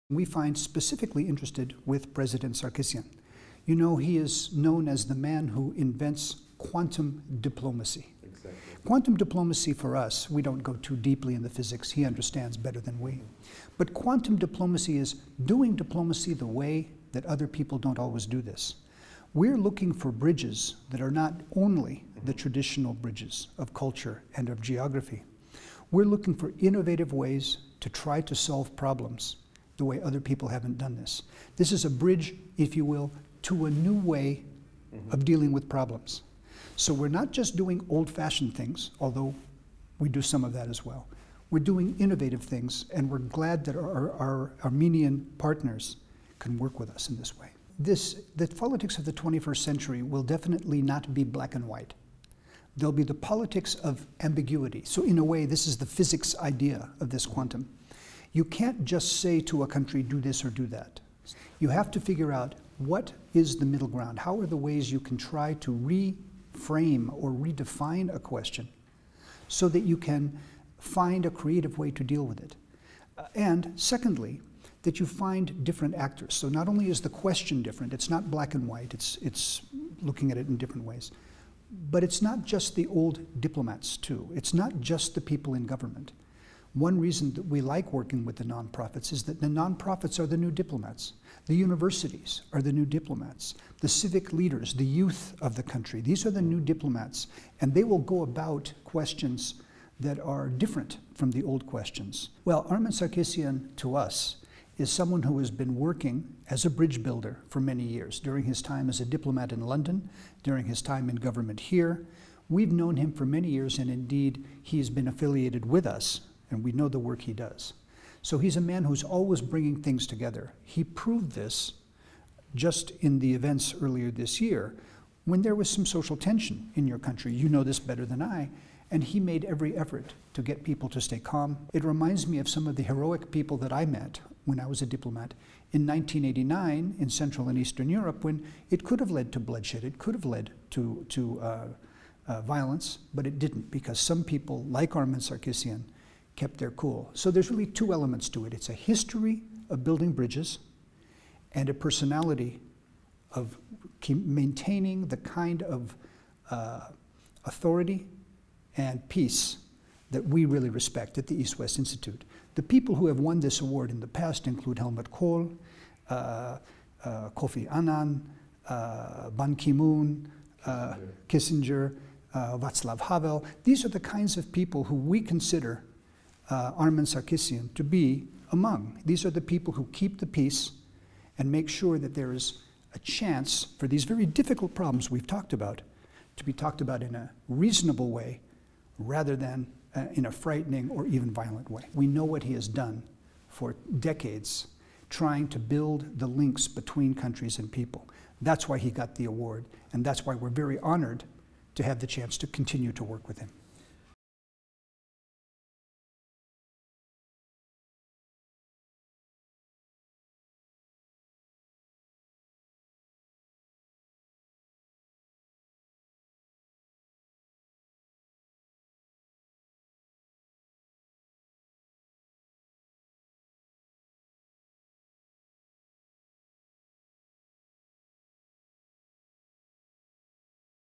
We find specifically interested with President Sarkisian. You know, he is known as the man who invents quantum diplomacy. Exactly. Quantum diplomacy for us, we don't go too deeply in the physics, he understands better than we. But quantum diplomacy is doing diplomacy the way that other people don't always do this. We're looking for bridges that are not only the traditional bridges of culture and of geography. We're looking for innovative ways to try to solve problems the way other people haven't done this. This is a bridge, if you will, to a new way of dealing with problems. So we're not just doing old-fashioned things, although we do some of that as well. We're doing innovative things, and we're glad that our Armenian partners can work with us in this way. The politics of the 21st century will definitely not be black and white. There'll be the politics of ambiguity. So in a way, this is the physics idea of this quantum. You can't just say to a country, do this or do that. You have to figure out what is the middle ground. How are the ways you can try to reframe or redefine a question so that you can find a creative way to deal with it. And secondly, that you find different actors. So not only is the question different, it's not black and white, it's looking at it in different ways. But it's not just the old diplomats too. It's not just the people in government. One reason that we like working with the nonprofits is that the nonprofits are the new diplomats. The universities are the new diplomats. The civic leaders, the youth of the country, these are the new diplomats, and they will go about questions that are different from the old questions. Well, Armen Sarkisian, to us, is someone who has been working as a bridge builder for many years, during his time as a diplomat in London, during his time in government here. We've known him for many years, and indeed, he's been affiliated with us, and we know the work he does. So he's a man who's always bringing things together. He proved this just in the events earlier this year, when there was some social tension in your country. You know this better than I. And he made every effort to get people to stay calm. It reminds me of some of the heroic people that I met when I was a diplomat in 1989 in Central and Eastern Europe, when it could have led to bloodshed, it could have led to violence, but it didn't, because some people, like Armen Sarkisian, kept their cool. So there's really two elements to it. It's a history of building bridges and a personality of maintaining the kind of authority and peace that we really respect at the East-West Institute. The people who have won this award in the past include Helmut Kohl, Kofi Annan, Ban Ki-moon, Kissinger, Václav Havel. These are the kinds of people who we consider Armen Sarkisian to be among. These are the people who keep the peace and make sure that there is a chance for these very difficult problems we've talked about to be talked about in a reasonable way rather than in a frightening or even violent way. We know what he has done for decades, trying to build the links between countries and people. That's why he got the award, and that's why we're very honored to have the chance to continue to work with him.